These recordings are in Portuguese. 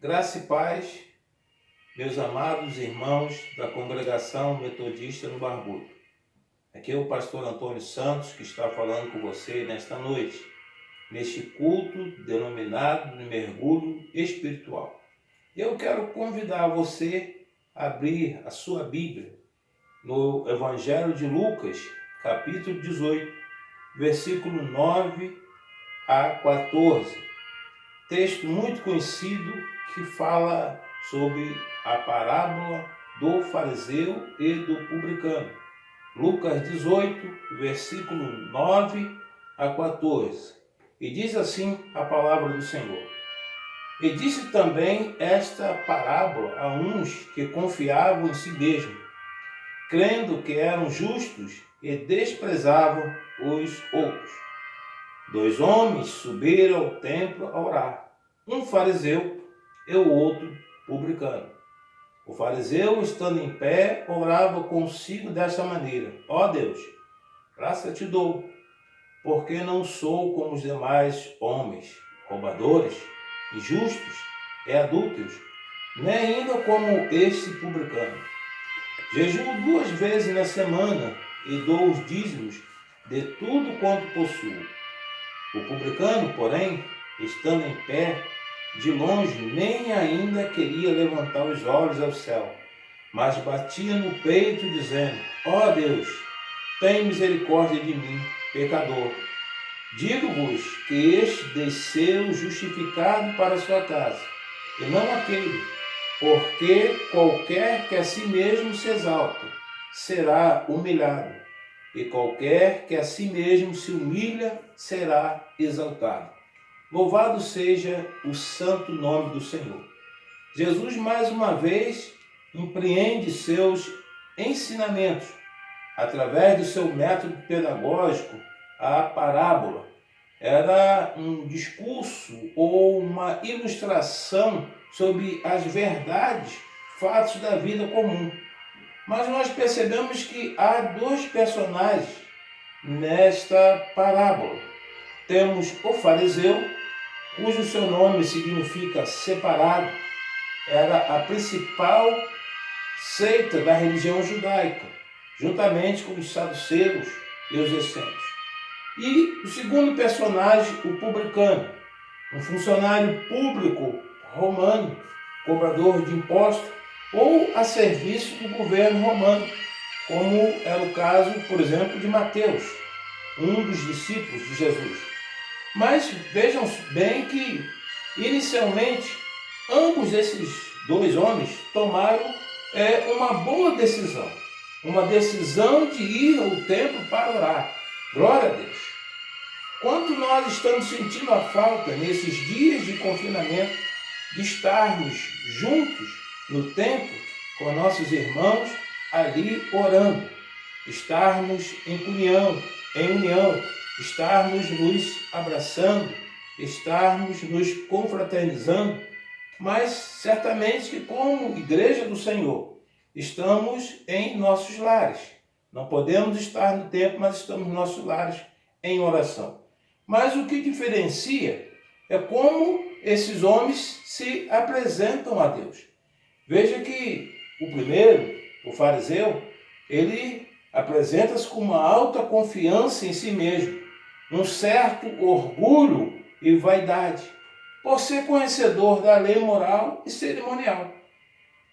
Graça e paz, meus amados irmãos da congregação metodista no Barbudo. Aqui é o pastor Antônio Santos que está falando com você nesta noite, neste culto denominado de mergulho espiritual. Eu quero convidar você a abrir a sua Bíblia no Evangelho de Lucas, capítulo 18, versículo 9 a 14. Texto muito conhecido que fala sobre a parábola do fariseu e do publicano. Lucas 18, versículo 9 a 14. E diz assim a palavra do Senhor. E disse também esta parábola a uns que confiavam em si mesmos, crendo que eram justos e desprezavam os outros. 2 homens subiram ao templo a orar, um fariseu e o outro publicano. O fariseu, estando em pé, orava consigo desta maneira: Ó Deus, graça te dou, porque não sou como os demais homens, roubadores, injustos e adúlteros, nem ainda como este publicano. Jejuo 2 vezes na semana e dou os dízimos de tudo quanto possuo. O publicano, porém, estando em pé, de longe nem ainda queria levantar os olhos ao céu, mas batia no peito, dizendo: Ó Deus, tem misericórdia de mim, pecador. Digo-vos que este desceu justificado para a sua casa, e não aquele, porque qualquer que a si mesmo se exalta, será humilhado, e qualquer que a si mesmo se humilha, será exaltado. Louvado seja o santo nome do Senhor. Jesus, mais uma vez, empreende seus ensinamentos através do seu método pedagógico, a parábola. Era um discurso ou uma ilustração sobre as verdades, fatos da vida comum. Mas nós percebemos que há 2 personagens nesta parábola. Temos o fariseu, cujo seu nome significa separado, era a principal seita da religião judaica, juntamente com os saduceus e os essênios. E o segundo personagem, o publicano, um funcionário público romano, cobrador de impostos, ou a serviço do governo romano, como era o caso, por exemplo, de Mateus, um dos discípulos de Jesus. Mas vejam bem que, inicialmente, ambos esses 2 homens tomaram uma boa decisão, uma decisão de ir ao templo para orar. Glória a Deus! Quanto nós estamos sentindo a falta, nesses dias de confinamento, de estarmos juntos no templo com nossos irmãos ali orando, estarmos em união, estarmos nos abraçando, estarmos nos confraternizando, mas certamente que como igreja do Senhor estamos em nossos lares. Não podemos estar no templo, mas estamos em nossos lares em oração. Mas o que diferencia é como esses homens se apresentam a Deus. Veja que o primeiro, o fariseu, ele apresenta-se com uma alta confiança em si mesmo, um certo orgulho e vaidade, por ser conhecedor da lei moral e cerimonial.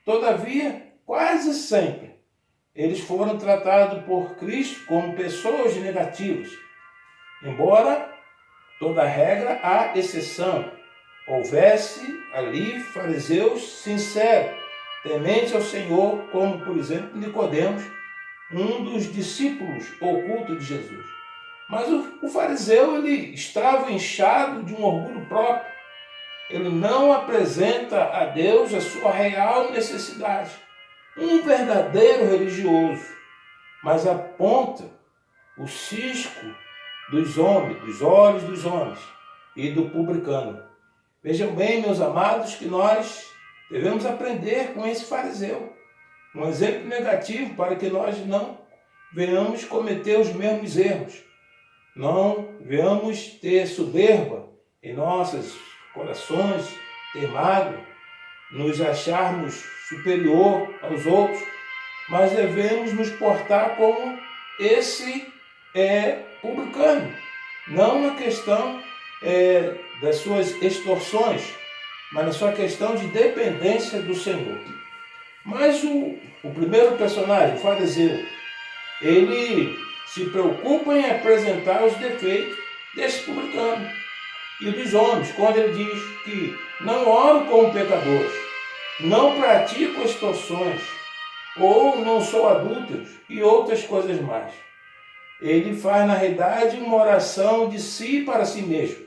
Todavia, quase sempre, eles foram tratados por Cristo como pessoas negativas, embora toda regra há exceção. Houvesse ali fariseus sinceros, tementes ao Senhor, como por exemplo Nicodemos, um dos discípulos ocultos de Jesus. Mas o fariseu, ele estava inchado de um orgulho próprio. Ele não apresenta a Deus a sua real necessidade. Um verdadeiro religioso, mas aponta o cisco dos homens, dos olhos dos homens e do publicano. Vejam bem, meus amados, que nós devemos aprender com esse fariseu. Um exemplo negativo para que nós não venhamos cometer os mesmos erros. Não venhamos ter soberba em nossos corações, ter mágoa, nos acharmos superior aos outros, mas devemos nos portar como esse publicano, não na questão das suas extorsões, mas na sua questão de dependência do Senhor. Mas o primeiro personagem, o fariseu, ele se preocupa em apresentar os defeitos desse publicano e dos homens, quando ele diz que não oram como pecadores, não praticam extorsões, ou não são adúlteros e outras coisas mais. Ele faz, na realidade, uma oração de si para si mesmo.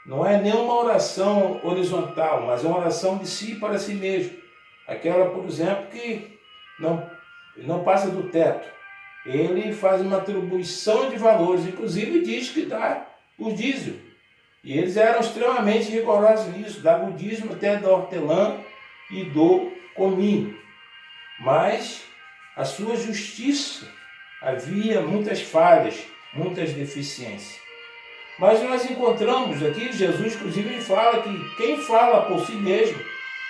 Não é nenhuma oração horizontal, mas é uma oração de si para si mesmo. Aquela, por exemplo, que não passa do teto. Ele faz uma atribuição de valores, inclusive diz que dá o dízimo. E eles eram extremamente rigorosos nisso, davam o dízimo até da hortelã e do cominho. Mas a sua justiça havia muitas falhas, muitas deficiências. Mas nós encontramos aqui, Jesus inclusive fala que quem fala por si mesmo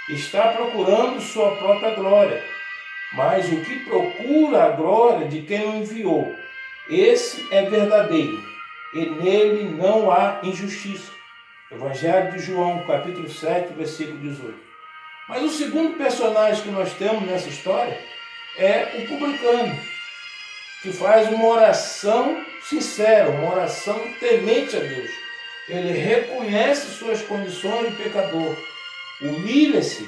está procurando sua própria glória. Mas o que procura a glória de quem o enviou, esse é verdadeiro, e nele não há injustiça. Evangelho de João, capítulo 7, versículo 18. Mas o segundo personagem que nós temos nessa história é o publicano, que faz uma oração sincera, uma oração temente a Deus. Ele reconhece suas condições de pecador, humilha-se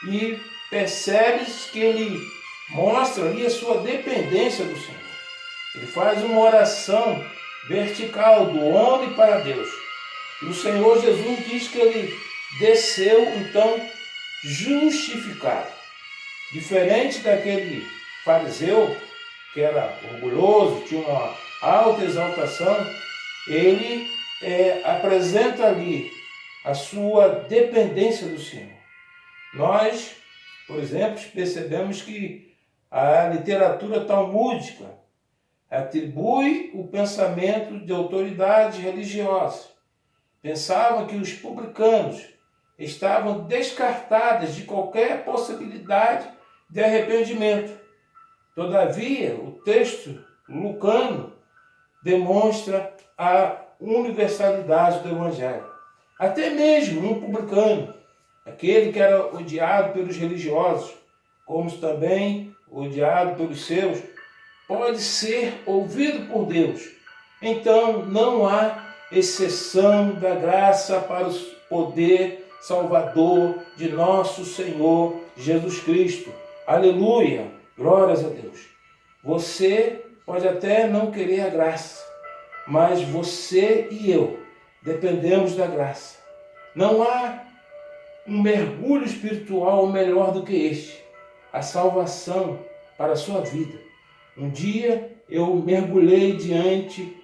e percebe que ele mostra ali a sua dependência do Senhor. Ele faz uma oração vertical do homem para Deus. E o Senhor Jesus diz que ele desceu, então, justificado. Diferente daquele fariseu, que era orgulhoso, tinha uma alta exaltação, ele apresenta ali a sua dependência do Senhor. Nós, por exemplo, percebemos que a literatura talmúdica atribui o pensamento de autoridades religiosas. Pensavam que os publicanos estavam descartados de qualquer possibilidade de arrependimento. Todavia, o texto lucano demonstra a universalidade do Evangelho. Até mesmo um publicano, aquele que era odiado pelos religiosos, como também odiado pelos seus, pode ser ouvido por Deus. Então, não há exceção da graça para o poder salvador de nosso Senhor Jesus Cristo. Aleluia! Glórias a Deus. Você pode até não querer a graça, mas você e eu dependemos da graça. Não há um mergulho espiritual melhor do que este, a salvação para a sua vida. Um dia eu mergulhei diante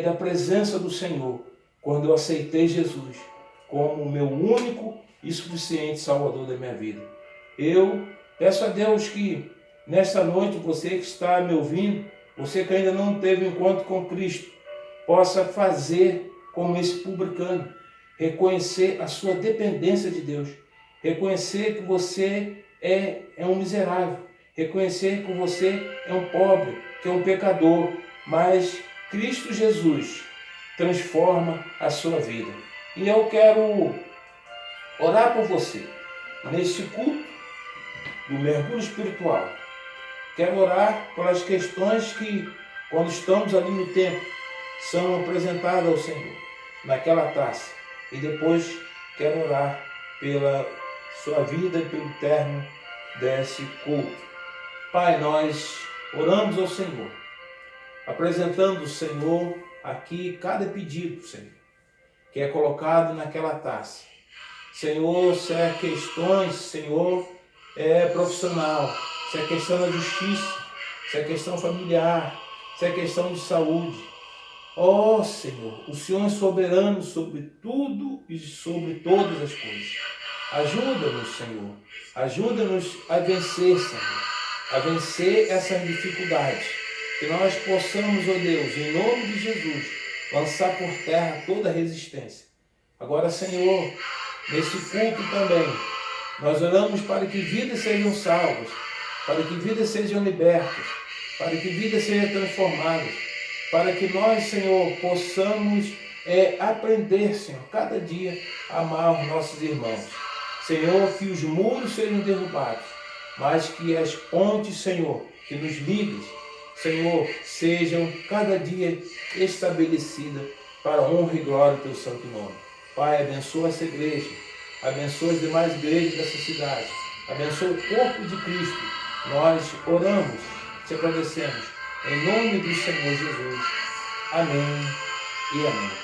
da presença do Senhor, quando eu aceitei Jesus como o meu único e suficiente Salvador da minha vida. Eu peço a Deus que nesta noite, você que está me ouvindo, você que ainda não teve encontro com Cristo, possa fazer como esse publicano, reconhecer a sua dependência de Deus, reconhecer que você é um miserável, reconhecer que você é um pobre, que é um pecador, mas Cristo Jesus transforma a sua vida. E eu quero orar por você, neste culto do mergulho espiritual. Quero orar pelas questões que, quando estamos ali no templo, são apresentadas ao Senhor, naquela taça. E depois quero orar pela sua vida e pelo término desse culto. Pai, nós oramos ao Senhor, apresentando ao Senhor aqui cada pedido, Senhor, que é colocado naquela taça. Senhor, se é questões, Senhor, profissional, se é questão da justiça, se é questão familiar, se é questão de saúde. Ó Senhor, o Senhor é soberano sobre tudo e sobre todas as coisas. Ajuda-nos, Senhor. Ajuda-nos a vencer, Senhor. A vencer essas dificuldades. Que nós possamos, ó Deus, em nome de Jesus, lançar por terra toda resistência. Agora, Senhor, nesse culto também, Nós oramos para que vidas sejam salvas, para que vidas sejam libertas, para que vidas sejam transformadas, para que nós, Senhor, possamos aprender, Senhor, cada dia a amar os nossos irmãos. Senhor, que os muros sejam derrubados, mas que as pontes, Senhor, que nos ligam, Senhor, sejam cada dia estabelecidas para a honra e glória do Teu santo nome. Pai, abençoa essa igreja, abençoa as demais igrejas dessa cidade, abençoa o corpo de Cristo. Nós oramos, te agradecemos, em nome do Senhor Jesus. Amém e amém.